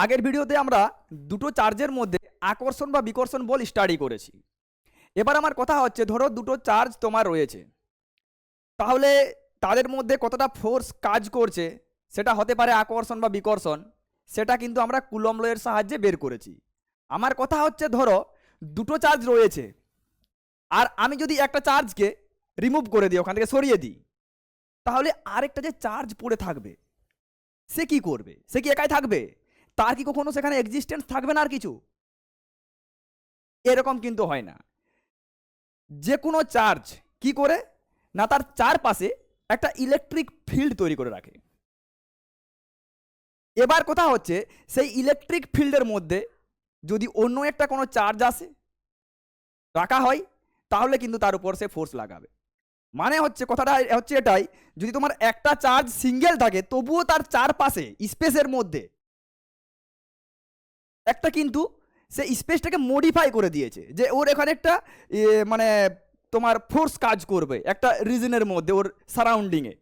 আগের ভিডিওতে আমরা দুটো চার্জের মধ্যে আকর্ষণ বা বিকর্ষণ বল স্টাডি করেছি। এবার আমার কথা হচ্ছে, ধরো দুটো চার্জ তোমার রয়েছে, তাহলে তাদের মধ্যে কতটা ফোর্স কাজ করছে সেটা হতে পারে আকর্ষণ বা বিকর্ষণ, সেটা কিন্তু আমরা কুলম্ব ল এর সাহায্যে বের করেছি। আমার কথা হচ্ছে, ধরো দুটো চার্জ রয়েছে, আর আমি যদি একটা চার্জকে রিমুভ করে দিই, ওখান থেকে সরিয়ে দিই, তাহলে আরেকটা যে চার্জ পড়ে থাকবে সে কি করবে? সে কি একাই থাকবে? তার কি কখনো সেখানে এক্সিস্টেন্স থাকবে না আর কিছু? এরকম কিন্তু হয় না। যে কোনো চার্জ কি করে না, তার চারপাশে একটা ইলেকট্রিক ফিল্ড তৈরি করে রাখে। এবার কথা হচ্ছে, সেই ইলেকট্রিক ফিল্ডের মধ্যে যদি অন্য একটা কোনো চার্জ আসে রাখা হয়, তাহলে কিন্তু তার উপর সে ফোর্স লাগাবে। মানে হচ্ছে, কথাটা হচ্ছে এটাই, যদি তোমার একটা চার্জ সিঙ্গেল থাকে তবুও তার চারপাশে স্পেসের মধ্যে একটা কিন্তু সে স্পেসটাকে মডিফাই করে দিয়েছে, যে ওর এখানে একটা মানে তোমার ফোর্স কাজ করবে একটা রিজনের মধ্যে, ওর সারাউন্ডিংয়ে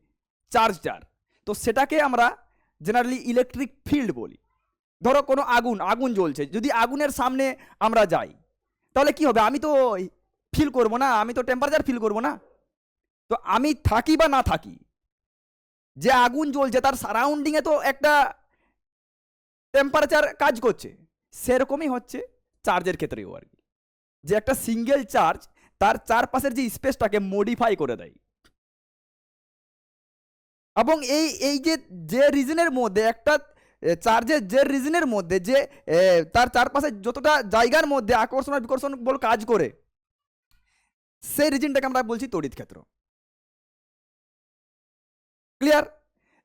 চার্জটার। তো সেটাকে আমরা জেনারেলি ইলেকট্রিক ফিল্ড বলি। ধরো কোনো আগুন আগুন জ্বলছে, যদি আগুনের সামনে আমরা যাই, তাহলে কি হবে? আমি তো ফিল করবো না, আমি তো টেম্পারেচার ফিল করবো না। তো আমি থাকি বা না থাকি, যে আগুন জ্বলছে তার সারাউন্ডিংয়ে তো একটা টেম্পারেচার কাজ করছে। সেরকমই হচ্ছে চার্জের ক্ষেত্রেও আর কি, যে একটা সিঙ্গেল চার্জ তার চারপাশের যে স্পেসটাকে মডিফাই করে দেয়। এবং এই এই যে যে রিজনের মধ্যে একটা চার্জের যে রিজনের মধ্যে যে তার চারপাশে যতটা জায়গার মধ্যে আকর্ষণ আর বিকর্ষণ বল কাজ করে, সেই রিজনটাকে আমরা বলছি তড়িৎ ক্ষেত্র। ক্লিয়ার?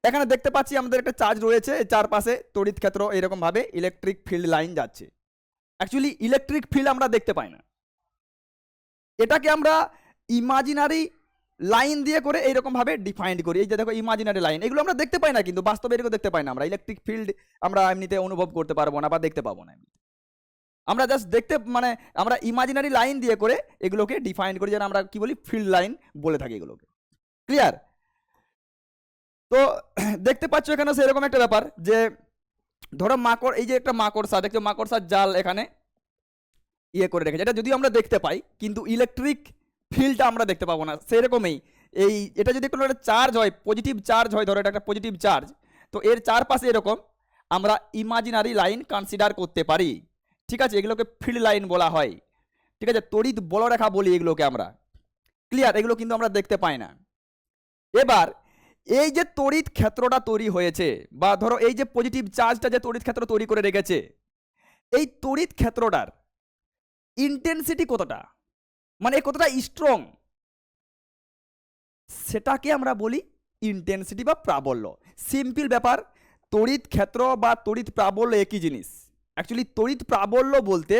এখানে দেখতে পাচ্ছি আমাদের একটা চার্জ রয়েছে, চারপাশে তড়িৎ ক্ষেত্র এরকম ভাবে ইলেকট্রিক ফিল্ড লাইন যাচ্ছে। অ্যাকচুয়ালি ইলেকট্রিক ফিল্ড আমরা দেখতে পাই না, এটাকে আমরা ইমাজিনারি লাইন দিয়ে করে এইরকম ভাবে ডিফাইন্ড করি। এই যে দেখো ইমাজিনারি লাইন, এগুলো আমরা দেখতে পাই না, কিন্তু বাস্তবে এরকম দেখতে পাই না। আমরা ইলেকট্রিক ফিল্ড আমরা এমনিতে অনুভব করতে পারবো না বা দেখতে পাবো না এমনিতে। আমরা জাস্ট দেখতে মানে আমরা ইমাজিনারি লাইন দিয়ে করে এগুলোকে ডিফাইন করি, যেন আমরা কি বলি ফিল্ড লাইন বলে থাকি এগুলোকে। ক্লিয়ার? তো দেখতে পাচ্ছ এখানে সেরকম একটা ব্যাপার, যে ধরো মাকড়, এই যে একটা মাকড়সা দেখছো, মাকড়সার জাল এখানে করে রেখেছে, এটা যদিও আমরা দেখতে পাই কিন্তু ইলেকট্রিক ফিল্ডটা আমরা দেখতে পাবো না। সেরকমই এই এটা যদি কোনো একটা চার্জ হয়, পজিটিভ চার্জ হয়, ধরো এটা একটা পজিটিভ চার্জ, তো এর চারপাশে এরকম আমরা ইমাজিনারি লাইন কনসিডার করতে পারি। ঠিক আছে, এগুলোকে ফিল্ড লাইন বলা হয়। ঠিক আছে, তড়িৎ বলরেখা বলি এগুলোকে আমরা। ক্লিয়ার? এগুলো কিন্তু আমরা দেখতে পাই না। এবার এই যে তড়িৎ ক্ষেত্রটা তৈরি হয়েছে, বা ধরো এই যে পজিটিভ চার্জটা যে তড়িৎ ক্ষেত্র তৈরি করে রেখেছে, এই তড়িৎ ক্ষেত্রটার ইন্টেন্সিটি কতটা, মানে কতটা স্ট্রং, সেটাকে আমরা বলি ইন্টেন্সিটি বা প্রাবল্য। সিম্পল ব্যাপার, তড়িৎ ক্ষেত্র বা তড়িৎ প্রাবল্য একই জিনিস। অ্যাকচুয়ালি তড়িৎ প্রাবল্য বলতে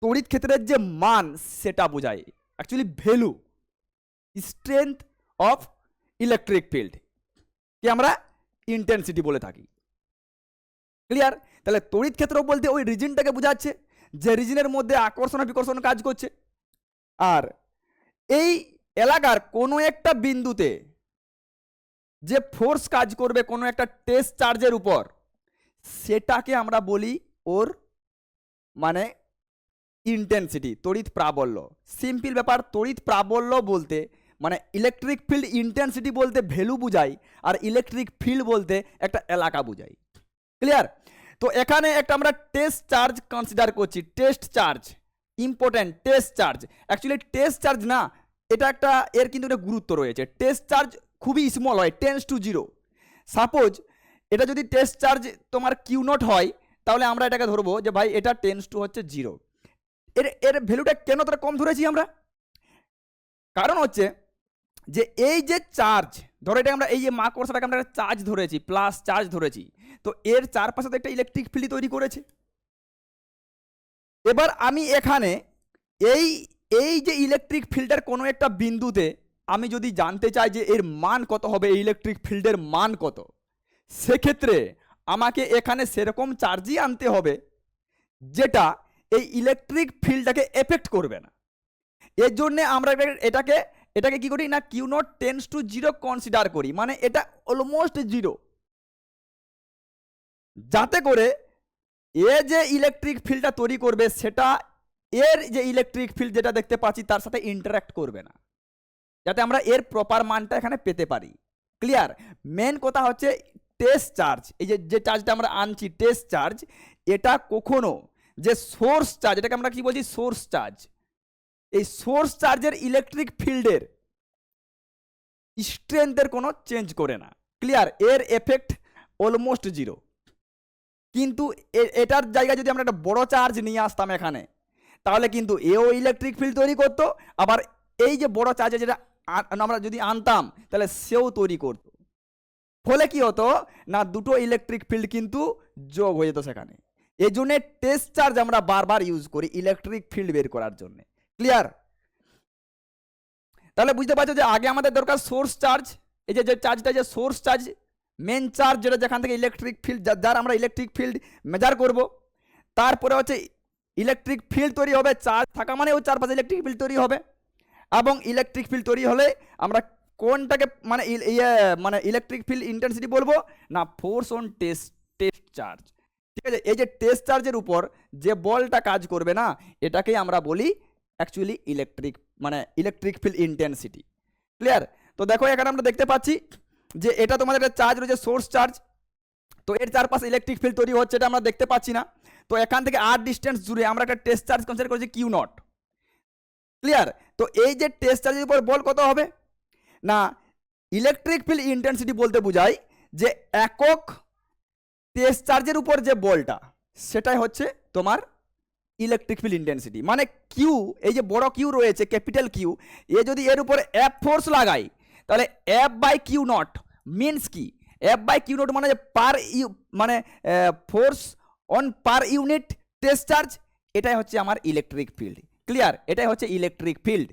তড়িৎ ক্ষেত্রের যে মান সেটা বোঝায়, actually value, strength of electric field কে আমরা ইন্টেন্সিটি বলে থাকি। ক্লিয়ার? তাহলে তড়িৎ ক্ষেত্র বলতে ওই রিজনটাকে বোঝাচ্ছে, যে রিজনের মধ্যে আকর্ষণ আর বিকর্ষণ কাজ করছে। আর এই এলাকার কোনো একটা বিন্দুতে যে ফোর্স কাজ করবে কোনো একটা টেস্ট চার্জের উপর, সেটাকে আমরা বলি ওর মানে ইন্টেন্সিটি, তড়িৎ প্রাবল্য। সিম্পল ব্যাপার, তড়িৎ প্রাবল্য বলতে মানে ইলেকট্রিক ফিল্ড ইন্টেন্সিটি বলতে ভ্যালু বুঝাই, আর ইলেকট্রিক ফিল্ড বলতে একটা এলাকা বুঝাই। ক্লিয়ার? তো এখানে একটা আমরা টেস্ট চার্জ কনসিডার করছি, test charge important. Test charge actually test charge না, এটা একটা এর কিন্তু একটা গুরুত্ব রয়েছে। টেস্ট চার্জ খুবই স্মল হয়, টেন্স টু জিরো। সাপোজ এটা যদি টেস্ট চার্জ তোমার কিউ নট হয়, তাহলে আমরা এটাকে ধরবো যে ভাই এটা টেন্স টু হচ্ছে জিরো। এর এর ভ্যালুটা কেন তোরা কম ধরেছি আমরা? কারণ হচ্ছে যে এই যে চার্জ, ধরো এটা আমরা এই যে মাকড়সাটাকে আমরা চার্জ ধরেছি, প্লাস চার্জ ধরেছি, তো এর চারপাশে তো একটা ইলেকট্রিক ফিল্ড তৈরি করেছে। এবার আমি এখানে এই এই যে ইলেকট্রিক ফিল্ডের কোনো একটা বিন্দুতে আমি যদি জানতে চাই যে এর মান কত হবে, এই ইলেকট্রিক ফিল্ডের মান কত, সেক্ষেত্রে আমাকে এখানে সেরকম চার্জই আনতে হবে যেটা এই ইলেকট্রিক ফিল্ডটাকে এফেক্ট করবে না। এর জন্য আমরা এটাকে এটাকে কি করি না, Q naught tends to zero consider করি, মানে এটা অলমোস্ট জিরো, যাতে করে এ যে ইলেকট্রিক ফিল্ডটা তৈরি করবে সেটা এর যে ইলেকট্রিক ফিল্ড যেটা দেখতে পাচ্ছি তার সাথে ইন্টারাক্ট করবে না, যাতে আমরা এর প্রপার মানটা এখানে পেতে পারি। ক্লিয়ার? মেন কথা হচ্ছে টেস্ট চার্জ, এই যে যে চার্জটা আমরা আনছি টেস্ট চার্জ, এটা কখনো যে সোর্স চার্জ, এটাকে আমরা কি বলছি সোর্স চার্জ, এই সোর্স চার্জের ইলেকট্রিক ফিল্ডের স্ট্রেংথের কোনো চেঞ্জ করে না। ক্লিয়ার? এর এফেক্ট অলমোস্ট জিরো। কিন্তু এটার জায়গায় যদি আমরা একটা বড় চার্জ নিয়ে আসতাম এখানে, তাহলে কিন্তু এও ইলেকট্রিক ফিল্ড তৈরি করতো, আবার এই যে বড় চার্জে যেটা আমরা যদি আনতাম তাহলে সেও তৈরি করতো। ফলে কি হতো না, দুটো ইলেকট্রিক ফিল্ড কিন্তু যোগ হয়ে যেত সেখানে। এই জন্য টেস্ট চার্জ আমরা বারবার ইউজ করি ইলেকট্রিক ফিল্ড বের করার জন্য। ক্লিয়ার? তাহলে বুঝতে পারছো যে আগে আমাদের দরকার সোর্স চার্জ, এই যে চার্জটা যে সোর্স চার্জ মেন চার্জ, যেটা যেখান থেকে ইলেকট্রিক ফিল্ড যার আমরা ইলেকট্রিক ফিল্ড মেজার করব। তারপরে হচ্ছে ইলেকট্রিক ফিল্ড তৈরি হবে, চার্জ থাকা মানে ওই চারপাশে ইলেকট্রিক ফিল্ড তৈরি হবে, এবং ইলেকট্রিক ফিল্ড তৈরি হলে আমরা কোনটাকে মানে মানে ইলেকট্রিক ফিল্ড ইন্টেন্সিটি বলবো না ফোর্স অন টেস্ট চার্জ। ঠিক আছে? এই যে টেস্ট চার্জের উপর যে বলটা কাজ করবে না, এটাকেই আমরা বলি actually electric field intensity. Clear? তো দেখো এখানে আমরা দেখতে পাচ্ছি যে এটা তোমাদের একটা চার্জ রয়েছে সোর্স চার্জ, তো এর চারপাশে ইলেকট্রিক ফিল্ড তৈরি হচ্ছে, এটা আমরা দেখতে পাচ্ছি না। তো এখান থেকে আর ডিস্টেন্স জুড়ে আমরা একটা টেস্ট চার্জ কনসিডার করেছি কিউ নট। ক্লিয়ার? তো এই যে টেস্ট চার্জের উপর বল কত হবে না, ইলেকট্রিক ফিল্ড ইন্টেন্সিটি বলতে বোঝায় যে একক টেস্ট চার্জের উপর যে বলটা, সেটাই হচ্ছে তোমার ইলেকট্রিক ফিল্ড ইন্টেন্সিটি। মানে কিউ, এই যে বড় কিউ রয়েছে ক্যাপিটাল কিউ, এ যদি এর উপর এফ ফোর্স লাগাই, তাহলে F by Q naught means কি, এফ বাই কিউ নট মানে যে পার মানে force on per unit test charge, এটাই হচ্ছে আমার ইলেকট্রিক ফিল্ড। ক্লিয়ার? এটাই হচ্ছে ইলেকট্রিক ফিল্ড।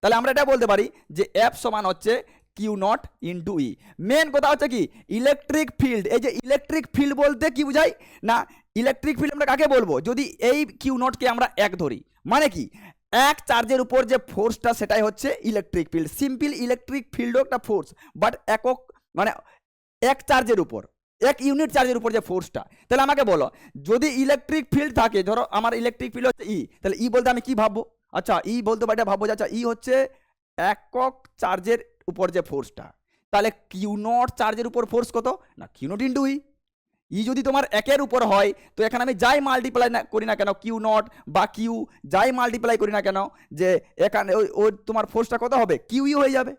তাহলে আমরা এটা বলতে পারি যে এফ সমান হচ্ছে Q naught into E. Main কথা হচ্ছে কি ইলেকট্রিক ফিল্ড, এই যে ইলেকট্রিক ফিল্ড বলতে কি বুঝাই না, ইলেকট্রিক ফিল্ড আমরা কাকে বলবো, যদি এই কিউ নটকে আমরা এক ধরি, মানে কি এক চার্জের উপর যে ফোর্সটা সেটাই হচ্ছে ইলেকট্রিক ফিল্ড। সিম্পল ইলেকট্রিক ফিল্ডও একটা ফোর্স, বাট একক মানে এক চার্জের উপর, এক ইউনিট চার্জের উপর যে ফোর্সটা। তাহলে আমাকে বলো, যদি ইলেকট্রিক ফিল্ড থাকে, ধরো আমার ইলেকট্রিক ফিল্ড হচ্ছে ই, তাহলে ই বলতে আমি কি ভাববো, আচ্ছা ই বলতে পারি ভাববো যে আচ্ছা ই হচ্ছে একক চার্জের উপর যে ফোর্সটা, তাহলে কিউ নট চার্জের উপর ফোর্স কত না কিউ নট ইন্টু ই। ই যদি তোমার একের উপর হয়, তো এখানে আমি যাই মাল্টিপ্লাই না করি না কেন, কিউ নট বা কিউ যাই মাল্টিপ্লাই করি না কেন, যে এখানে ওই তোমার ফোর্সটা কত হবে কিউই হয়ে যাবে।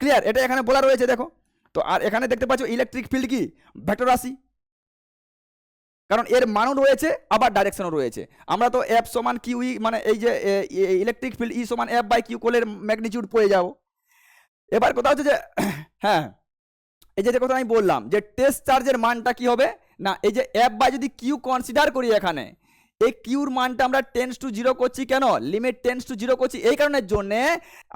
ক্লিয়ার? এটা এখানে বলা রয়েছে দেখো। তো আর এখানে দেখতে পাচ্ছ ইলেকট্রিক ফিল্ড কি ভেক্টর রাশি, কারণ এর মানও রয়েছে আবার ডাইরেকশনও রয়েছে। আমরা তো এফ সমান কিউ ই মানে এই যে ইলেকট্রিক ফিল্ড ই সমান এফ বাই কিউ কোলের ম্যাগনিটিউড পেয়ে যাবো। এবার কথা হচ্ছে যে হ্যাঁ, এই যে কথা আমি বললাম যে টেস্ট চার্জের মানটা কি হবে না, এই যে এফ বাই যদি কিউ কনসিডার করি, এখানে এই কিউর মানটা আমরা টেন্স টু জিরো করছি কেন, লিমিট টেন্স টু জিরো করছি এই কারণের জন্যে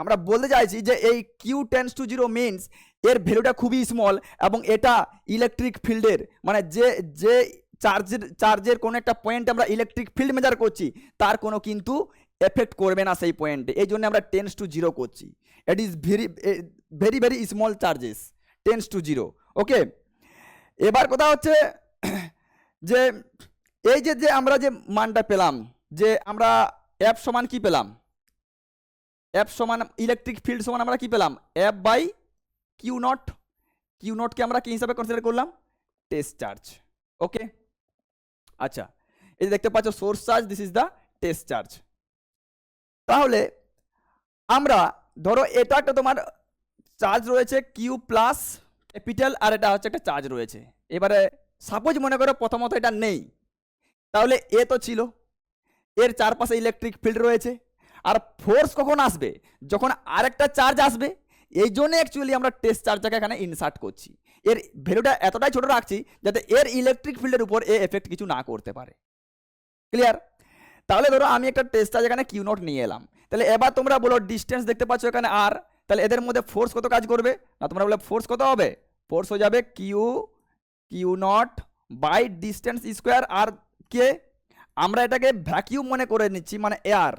আমরা বলতে চাইছি যে এই Q tends to zero means এর ভ্যালুটা খুবই স্মল, এবং এটা ইলেকট্রিক ফিল্ডের মানে যে চার্জের কোনো একটা পয়েন্টে আমরা ইলেকট্রিক ফিল্ড মেজার করছি তার কোনো কিন্তু এফেক্ট করবে না সেই পয়েন্টে, এই জন্য আমরা টেন্স টু জিরো করছি। It is very very small charges tends to zero. Okay, এবার কথা হচ্ছে যে এই যে আমরা যে মানটা পেলাম, যে আমরা এফ সমান কি পেলাম, এফ সমান ইলেকট্রিক ফিল্ড সমান আমরা কি পেলাম F by Q naught, Q নটকে আমরা কি হিসাবে কনসিডার করলাম টেস্ট চার্জ। ওকে, আচ্ছা এই যে দেখতে পাচ্ছ source charge, this is the test charge. তাহলে আমরা ধরো এটা একটা তোমার চার্জ রয়েছে কিউ প্লাস ক্যাপিটাল, আর এটা হচ্ছে একটা চার্জ রয়েছে। এবারে সাপোজ মনে করো প্রথমত এটা নেই, তাহলে এ তো ছিল, এর চারপাশে ইলেকট্রিক ফিল্ড রয়েছে, আর ফোর্স কখন আসবে যখন আরেকটা চার্জ আসবে, এই জন্য অ্যাকচুয়ালি আমরা টেস্ট চার্জটাকে এখানে ইনসার্ট করছি। এর ভ্যালুটা এতটাই ছোট রাখছি যাতে এর ইলেকট্রিক ফিল্ডের উপর এ এফেক্ট কিছু না করতে পারে। ক্লিয়ার? তাহলে ধরো আমি একটা টেস্ট চার্জ এখানে কিউ নট নিয়ে এলাম, তাহলে এবার তোমরা বলো ডিস্টেন্স দেখতে পাচ্ছ এখানে আর, তাহলে এদের মধ্যে ফোর্স কত কাজ করবে না, তোমরা বলে ফোর্স কত হবে, ফোর্স হয়ে যাবে Q naught by distance square. আর কে আমরা এটাকে ভ্যাকিউম মনে করে নিচ্ছি, মানে এয়ার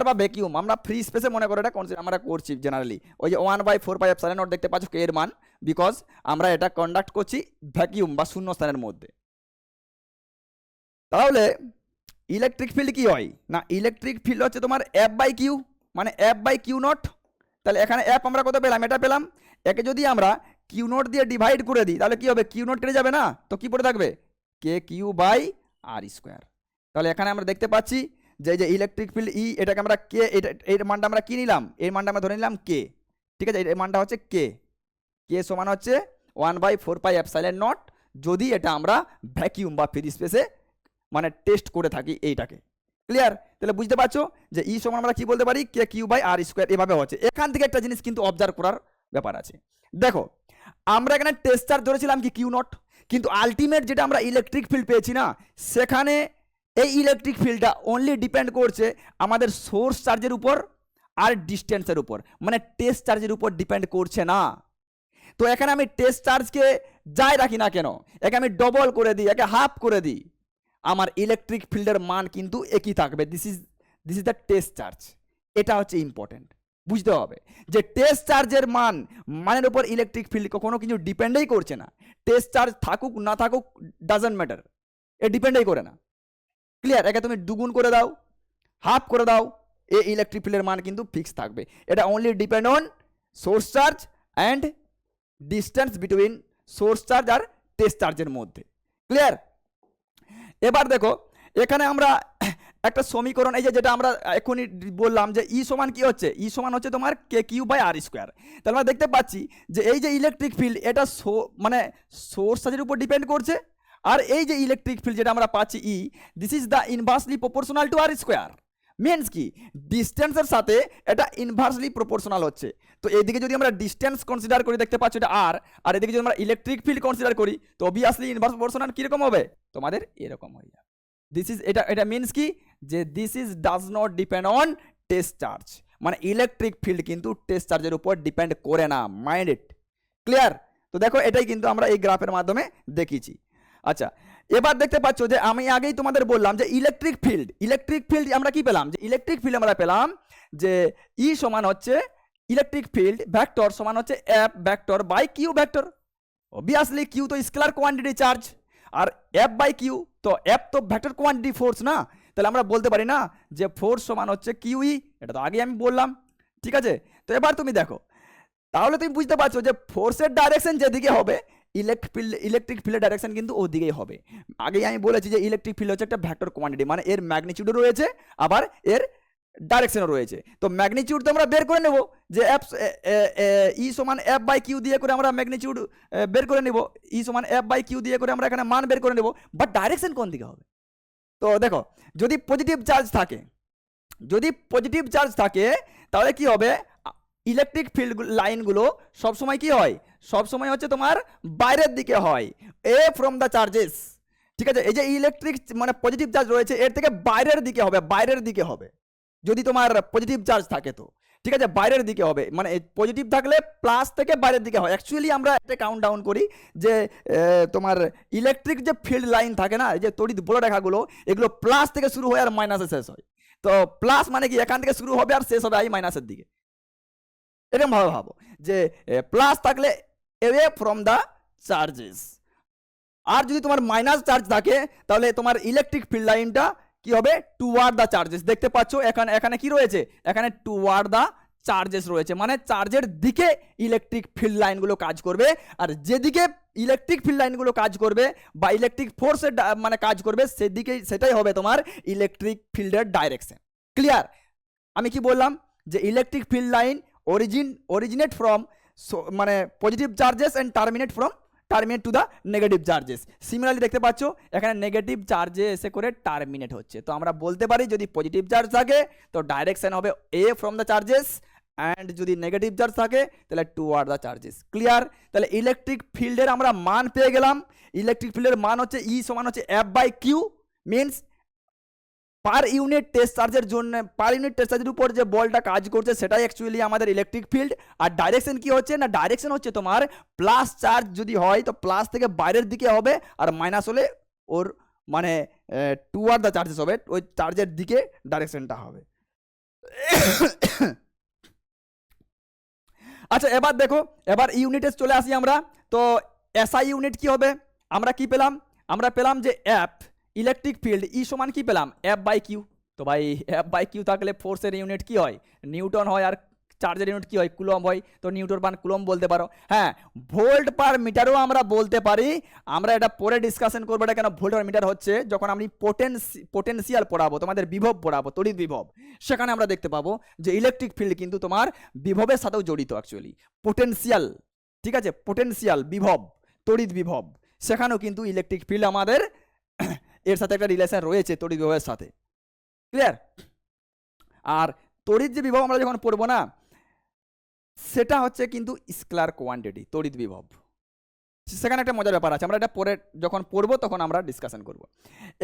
বা ভ্যাকিউম আমরা ফ্রি স্পেসে মনে করে এটা আমরা করছি জেনারেলি। ওই যে 1/4πε0 দেখতে পাচ্ছ কে এর মান, বিকজ আমরা এটা কন্ডাক্ট করছি ভ্যাকিউম বা শূন্য স্থানের মধ্যে। তাহলে ইলেকট্রিক ফিল্ড কি হয় না, ইলেকট্রিক ফিল্ড হচ্ছে তোমার এফ বাই কিউ, মানে এফ বাই কিউ নট। তাহলে এখানে এফ আমরা কত পেলাম, এটা পেলাম। একে যদি আমরা কিউ নট দিয়ে ডিভাইড করে দিই তাহলে কি হবে, কিউ নট কেটে যাবে না, তো কি পড়ে থাকবে, কে কিউ বাই আর স্কোয়ার। তাহলে এখানে আমরা দেখতে পাচ্ছি যে যে ইলেকট্রিক ফিল্ড ই, এটাকে আমরা কে, এটা এর মানটা আমরা কি নিলাম, এর মানটা আমরা ধরে নিলাম কে, ঠিক আছে, এর মানটা হচ্ছে কে, কে সমান হচ্ছে 1/4πε0, যদি এটা আমরা ভ্যাকিউম বা ফ্রি স্পেসে মানে টেস্ট করে থাকি এইটাকে। ক্লিয়ার? তাহলে বুঝতে পারছো যে ই সমান আমরা কি বলতে পারি, কে কিউ বাই আর স্কোয়ার, এভাবে হচ্ছে। এখান থেকে একটা জিনিস কিন্তু অবজার্ভ করার ব্যাপার আছে। দেখো আমরা এখানে টেস্ট চার্জ ধরেছিলাম কি কিউ নট, কিন্তু আলটিমেট যেটা আমরা ইলেকট্রিক ফিল্ড পেয়েছি না, সেখানে এই ইলেকট্রিক ফিল্ডটা অনলি ডিপেন্ড করছে আমাদের সোর্স চার্জের উপর আর ডিস্টেন্সের উপর, মানে টেস্ট চার্জের উপর ডিপেন্ড করছে না। তো এখানে আমি টেস্ট চার্জকে যাই রাখি না কেন, একে আমি ডবল করে দিই, একে হাফ করে দিই, আমার ইলেকট্রিক ফিল্ডের মান কিন্তু একই থাকবে। This is the test charge. এটা হচ্ছে ইম্পর্টেন্ট, বুঝতে হবে যে টেস্ট চার্জের মানের উপর ইলেকট্রিক ফিল্ড কখনো কিছু ডিপেন্ডই করছে না। টেস্ট চার্জ থাকুক না থাকুক ডাজন্ট ম্যাটার, এ ডিপেন্ডই করে না। ক্লিয়ার? একে তুমি দুগুণ করে দাও, হাফ করে দাও, এই ইলেকট্রিক ফিল্ডের মান কিন্তু ফিক্স থাকবে। এটা only depend on source charge and distance between source charge আর টেস্ট চার্জের মধ্যে। ক্লিয়ার? এবার দেখো এখানে আমরা একটা সমীকরণ, এই যে যেটা আমরা এখনই বললাম যে ই সমান কি হচ্ছে, ই সমান হচ্ছে তোমার কে কিউ বাই আর স্কোয়ার। তাহলে আমরা দেখতে পাচ্ছি যে এই যে ইলেকট্রিক ফিল্ড এটা মানে সোর্স চার্জের উপর ডিপেন্ড করছে, আর এই যে ইলেকট্রিক ফিল্ড যেটা আমরা পাচ্ছি E, this is the inversely proportional to R square. Means কি, ডিস্টেন্সের সাথে এটা ইনভার্সলি প্রপোর্শনাল হচ্ছে। তো এদিকে যদি আমরা ডিস্টেন্স কনসিডার করি, দেখতে পাচ্ছ এটা আর এদিকে যদি আমরা ইলেকট্রিক ফিল্ড কনসিডার করি, তো অবভিয়াসলি ইনভার্স প্রপোর্শনাল কিরকম হবে, তোমাদের এরকম হয়ে যাবে। দিস ইজ এটা মিনস কি, যে this is does not depend on test charge, মানে ইলেকট্রিক ফিল্ড কিন্তু টেস্ট চার্জের উপর ডিপেন্ড করে না, মাইন্ড ইট। ক্লিয়ার? তো দেখো এটাই কিন্তু আমরা এই গ্রাফের মাধ্যমে দেখিয়েছি। আচ্ছা, এবার দেখতে পাচ্ছ যে আমি আগেই তোমাদের বললাম যে ইলেকট্রিক ফিল্ড আমরা কি পেলাম, যে ইলেকট্রিক ফিল্ড আমরা পেলাম যে ই সমান হচ্ছে ইলেকট্রিক ফিল্ড ভেক্টর সমান হচ্ছে F vector by Q vector. Obviously Q তো স্কেলার কোয়ান্টিটি চার্জ, আর এফ বাই কিউ, তো এফ তো ভেক্টর কোয়ান্টিটি ফোর্স না, তাহলে আমরা বলতে পারি না যে ফোর্স সমান হচ্ছে কিউই, এটা তো আগে আমি বললাম। ঠিক আছে? তো এবার তুমি দেখো, তাহলে তুমি বুঝতে পারছো যে ফোর্সের ডাইরেকশন যেদিকে হবে ইলেকট্রিক ফিল্ডের ডাইরেকশন কিন্তু ওদিকেই হবে। আগেই আমি বলেছি যে ইলেকট্রিক ফিল্ড হচ্ছে একটা ভেক্টর কোয়ান্টিটি, মানে এর ম্যাগনিটিউডও রয়েছে আবার এর ডাইরেকশনও রয়েছে। তো ম্যাগনিটিউড তো আমরা বের করে নেব, যে এফ ই সমান এফ বাই কিউ দিয়ে করে আমরা ম্যাগনিটিউড বের করে নেব, ই সমান এফ বাই কিউ দিয়ে করে আমরা এখানে মান বের করে নেব, বাট ডাইরেকশন কোন দিকে হবে। তো দেখো যদি পজিটিভ চার্জ থাকে তাহলে কি হবে, ইলেকট্রিক ফিল্ড লাইনগুলো সবসময় কি হয়, সবসময় হচ্ছে তোমার বাইরের দিকে হয়, এ ফ্রম দ্য চার্জেস। ঠিক আছে? এই যে ইলেকট্রিক মানে পজিটিভ চার্জ রয়েছে এর থেকে বাইরের দিকে হবে যদি তোমার পজিটিভ চার্জ থাকে, তো ঠিক আছে বাইরের দিকে হবে, মানে পজিটিভ থাকলে প্লাস থেকে বাইরের দিকে হয়। অ্যাকচুয়ালি আমরা এটা কাউন্ট ডাউন করি যে তোমার ইলেকট্রিক যে ফিল্ড লাইন থাকে না, এই যে তড়িৎ বলরেখাগুলো, এগুলো প্লাস থেকে শুরু হয় আর মাইনাসে শেষ হয়। তো প্লাস মানে কি, এখান থেকে শুরু হবে আর শেষ হবে আই মাইনাসের দিকে। এরকম ভাবে ভাবো যে প্লাস থাকলে অ্যাওয়ে ফ্রম দ্য চার্জেস, আর যদি তোমার মাইনাস চার্জ থাকে তাহলে তোমার ইলেকট্রিক ফিল্ড লাইনটা কি হবে, টুয়ার্ড দ্য চার্জেস। দেখতে পাচ্ছ এখানে কি রয়েছে, এখানে টুয়ার্ড দ্য চার্জেস রয়েছে, মানে চার্জের দিকে ইলেকট্রিক ফিল্ড লাইনগুলো কাজ করবে, আর যেদিকে ইলেকট্রিক ফিল্ড লাইনগুলো কাজ করবে বা ইলেকট্রিক ফোর্সের মানে কাজ করবে সেটাই হবে তোমার ইলেকট্রিক ফিল্ডের ডাইরেকশন। ক্লিয়ার? আমি কি বললাম যে electric field line originate from মানে positive charges and terminate to the negative charges. Similarly দেখতে পাচ্ছ এখানে নেগেটিভ চার্জে এসে করে টার্মিনেট হচ্ছে। তো আমরা বলতে পারি যদি পজিটিভ চার্জ থাকে তো ডাইরেকশন হবে এ ফ্রম দ্য চার্জেস, অ্যান্ড যদি নেগেটিভ চার্জ থাকে তাহলে টুয়ার্ড দ্য চার্জেস। ক্লিয়ার? তাহলে ইলেকট্রিক ফিল্ডের আমরা মান পেয়ে গেলাম। ইলেকট্রিক ফিল্ডের মান হচ্ছে ই সমান হচ্ছে F by Q, means per unit test চার্জের উপর যে বলটা কাজ করছে সেটাই অ্যাকচুয়ালি আমাদের ইলেকট্রিক ফিল্ড। আর ডাইরেকশন কি হচ্ছে না, ডাইরেকশন হচ্ছে তোমার প্লাস চার্জ যদি হয় তো প্লাস থেকে বাইরের দিকে হবে, আর মাইনাস হলে ওর মানে টুয়ার্ড দ্য চার্জেস হবে, ওই চার্জের দিকে ডাইরেকশনটা হবে। আচ্ছা এবার দেখো, এবার ইউনিটে চলে আসি আমরা। তো এসআই ইউনিট কি হবে, আমরা কি পেলাম, আমরা পেলাম যে ইলেকট্রিক ফিল্ড ই সমান কি পেলাম এফ বাই কিউ। তো ভাই এফ বাই কিউ থাকলে ফোর্সের ইউনিট কি হয় নিউটন হয়, আর চার্জের ইউনিট কি হয় কুলম্ব হয়। তো নিউটন বান কুলম্ব বলতে পারো। হ্যাঁ ভোল্ট পার মিটারও আমরা বলতে পারি। আমরা এটা পরে ডিসকাশন করবো এটা কেন ভোল্ট পার মিটার হচ্ছে, যখন আমি পোটেনশিয়াল পড়াবো, তোমাদের বিভব পড়াবো, তড়িৎ বিভব, সেখানে আমরা দেখতে পাবো যে ইলেকট্রিক ফিল্ড কিন্তু তোমার বিভবের সাথেও জড়িত অ্যাকচুয়ালি। পোটেনশিয়াল, ঠিক আছে, পোটেনশিয়াল বিভব, তড়িৎ বিভব, সেখানেও কিন্তু ইলেকট্রিক ফিল্ড আমাদের এর সাথে একটা রিলেশন রয়েছে তড়িৎ বিভবের সাথে। ক্লিয়ার? আর তড়িৎ যে বিভব আমরা যখন পড়বো না, সেটা হচ্ছে কিন্তু স্কেলার কোয়ান্টিটি তড়িৎ বিভব। সেখানে একটা মজার ব্যাপার আছে, আমরা এটা পরে যখন পড়বো তখন আমরা ডিসকাশন করব।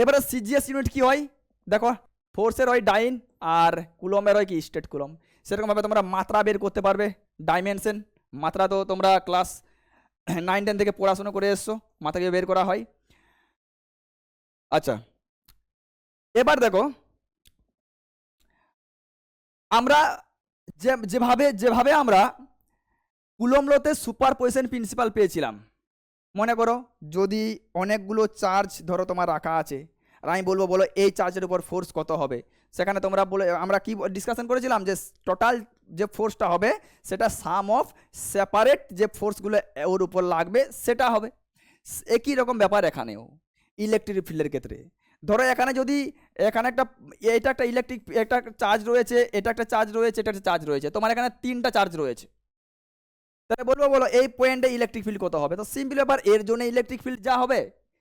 এবারে সিজিএস ইউনিট কি হয় দেখো, ফোর্সের হয় ডাইন আর কুলমের হয় কি স্টেট কুলম। সেরকমভাবে তোমরা মাত্রা বের করতে পারবে, ডাইমেনশন মাত্রা তো তোমরা ক্লাস 9-10 থেকে পড়াশোনা করে এসছো, মাত্রা বের করা হয়। আচ্ছা এবার দেখো আমরা যেভাবে আমরা কুলম্ব লতে সুপারপজিশন প্রিন্সিপাল পেয়েছিলাম, মনে করো যদি অনেকগুলো চার্জ ধরো তোমার রাখা আছে, আর আমি বলবো বলো এই চার্জের উপর ফোর্স কত হবে, সেখানে তোমরা বলে আমরা কি ডিসকাশন করেছিলাম যে টোটাল যে ফোর্সটা হবে সেটা সাম অফ সেপারেট যে ফোর্সগুলো ওর উপর লাগবে সেটা হবে। একই রকম ব্যাপার এখানেও ইলেকট্রিক ফিল্ডের ক্ষেত্রে। ধরো এখানে যদি এখানে এটা একটা ইলেকট্রিক একটা চার্জ রয়েছে, এটা একটা চার্জ রয়েছে, এটা একটা চার্জ রয়েছে, তোমার এখানে 3টা চার্জ রয়েছে, তাহলে বলবো বলো এই পয়েন্টে ইলেকট্রিক ফিল্ড কত হবে। তো সিম্পল ব্যাপার, এর জন্য ইলেকট্রিক ফিল্ড যা হবে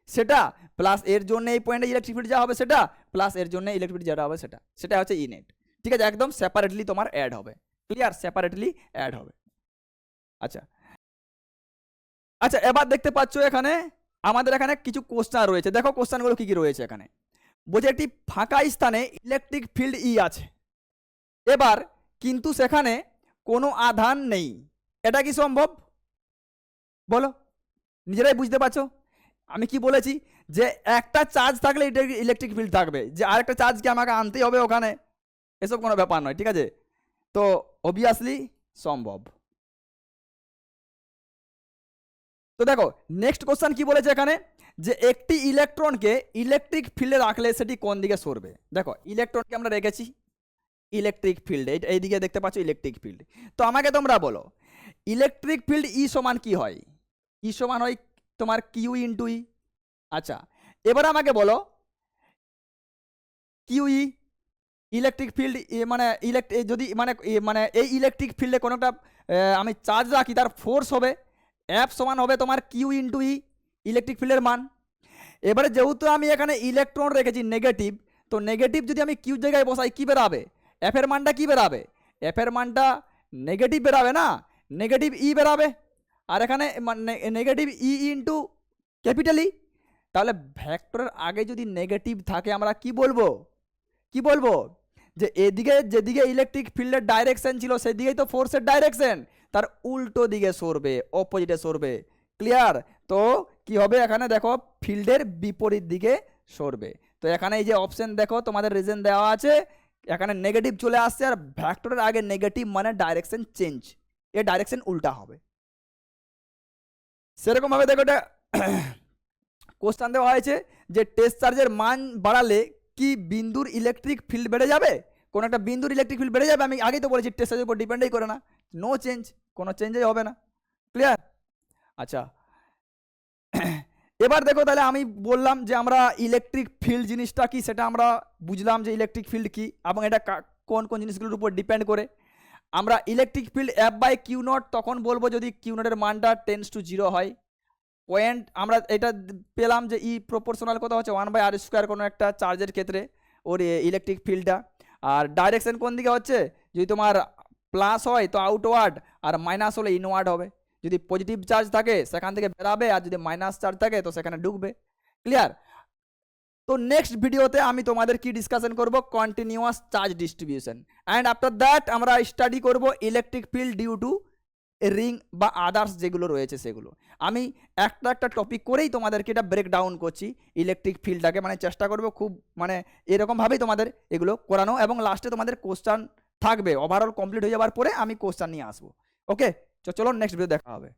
সেটা প্লাস এর জন্য এই পয়েন্টে ইলেকট্রিক ফিল্ড যা হবে সেটা প্লাস এর জন্য ইলেকট্রিক ফিল্ড যেটা হবে সেটা হচ্ছে ইনেট। ঠিক আছে, একদম সেপারেটলি তোমার অ্যাড হবে। ক্লিয়ার? সেপারেটলি অ্যাড হবে। আচ্ছা আচ্ছা এবার দেখতে পাচ্ছ এখানে আমাদের এখানে কিছু কোশ্চেন রয়েছে। দেখো কোশ্চেনগুলো কি কি রয়েছে এখানে। বলছে একটি ফাঁকা স্থানে ইলেকট্রিক ফিল্ড ই আছে, এবার কিন্তু সেখানে কোনো আধান নেই, এটা কি সম্ভব বলো? নিজেরাই বুঝতে পারছো আমি কি বলেছি, যে একটা চার্জ থাকলে ইলেকট্রিক ফিল্ড থাকবে, যে আরেকটা চার্জকে আমাকে আনতেই হবে ওখানে, এসব কোনো ব্যাপার নয়। ঠিক আছে, তো অবভিয়াসলি সম্ভব। তো দেখো নেক্সট কোশ্চেন কি বলেছে এখানে, যে একটি ইলেকট্রনকে ইলেকট্রিক ফিল্ডে রাখলে সেটি কোন দিকে সরবে। দেখো ইলেকট্রনকে আমরা রেখেছি ইলেকট্রিক ফিল্ড, এইদিকে দেখতে পাচ্ছ ইলেকট্রিক ফিল্ড। তো আমাকে তোমরা বলো ইলেকট্রিক ফিল্ড ই সমান কি হয়? ই সমান হয় তোমার কিউ ইন্টু ই। আচ্ছা এবার আমাকে বলো কিউ ই ইলেকট্রিক ফিল্ড মানে যদি মানে এই ইলেকট্রিক ফিল্ডে কোনো একটা আমি চার্জ রাখি, তার ফোর্স হবে এফ সমান হবে তোমার কিউ ইন্টু ই ইলেকট্রিক ফিল্ডের মান। এবারে যেহেতু আমি এখানে ইলেকট্রন রেখেছি নেগেটিভ, তো নেগেটিভ যদি আমি কিউ জায়গায় বসাই কি বেরাবে, এফ এর মানটা কি বেরাবে, এফ এর মানটা নেগেটিভ বেরাবে না, নেগেটিভ ই বেরাবে। আর এখানে নেগেটিভ ই ইন্টু ক্যাপিটাল ই, তাহলে ভেক্টরের আগে যদি নেগেটিভ থাকে আমরা কি বলবো, কি বলবো, যে এদিকে যেদিকে ইলেকট্রিক ফিল্ডের ডাইরেকশন ছিল সেদিকেই তো ফোর্সের ডাইরেকশন, তার উল্টো দিকে সরবে, অপোজিটে সরবে। ক্লিয়ার? তো কি হবে এখানে দেখো ফিল্ডের বিপরীত দিকে সরবে। তো এখানে এই যে অপশন দেখো তোমাদের রিজন দেওয়া আছে, এখানে নেগেটিভ চলে আসছে, আর ভেক্টরের আগে নেগেটিভ মানে ডাইরেকশন চেঞ্জ, এর ডাইরেকশন উল্টা হবে। সেরকম ভাবে দেখো এটা কোশ্চেন দেওয়া হয়েছে যে টেস্ট চার্জের মান বাড়ালে কি বিন্দুর ইলেকট্রিক ফিল্ড বেড়ে যাবে, কোন একটা বিন্দুর ইলেকট্রিক ফিল্ড বেড়ে যাবে। আমি আগেই তো বলেছি টেস্ট চার্জের উপর ডিপেন্ডই করে না, নো চেঞ্জ, কোনো চেঞ্জই হবে না। ক্লিয়ার? আচ্ছা এবার দেখো তাহলে আমি বললাম যে আমরা ইলেকট্রিক ফিল্ড জিনিসটা কি সেটা আমরা বুঝলাম, যে ইলেকট্রিক ফিল্ড কি এবং এটা কোন কোন জিনিসগুলোর উপর ডিপেন্ড করে। আমরা electric field F by Q naught তখন বলবো যদি কিউ নটের মানটা টেন্স টু 0 হয়। পয়েন্ট আমরা এটা পেলাম যে ই প্রপোর্শনাল কথা হচ্ছে 1/r² কোনো একটা চার্জের ক্ষেত্রে ওর ইলেকট্রিক ফিল্ডটা। আর ডাইরেকশন কোন দিকে হচ্ছে, যদি তোমার প্লাস হয় তো আউটওয়ার্ড, আর মাইনাস হলে ইনওয়ার্ড হবে। যদি পজিটিভ চার্জ থাকে সেখান থেকে বেরাবে, আর যদি মাইনাস চার্জ থাকে তো সেখানে ঢুকবে। ক্লিয়ার? তো নেক্সট ভিডিওতে আমি তোমাদের কি ডিসকাশন করব, continuous charge distribution, and after that আমরা স্টাডি করব electric field due to ring বা আদার্স যেগুলো রয়েছে সেগুলো। আমি একটা একটা টপিক করেই তোমাদেরকে এটা ব্রেক ডাউন করছি ইলেকট্রিক ফিল্ডটাকে, মানে চেষ্টা করব খুব মানে এরকমভাবেই তোমাদের এগুলো করানো, এবং লাস্টে তোমাদের কোশ্চান থাকবে। ওভারঅল কমপ্লিট হয়ে যাওয়ার পরে আমি কোশ্চান নিয়ে আসবো। ওকে, চলো নেক্সট ভিডিও দেখা হবে।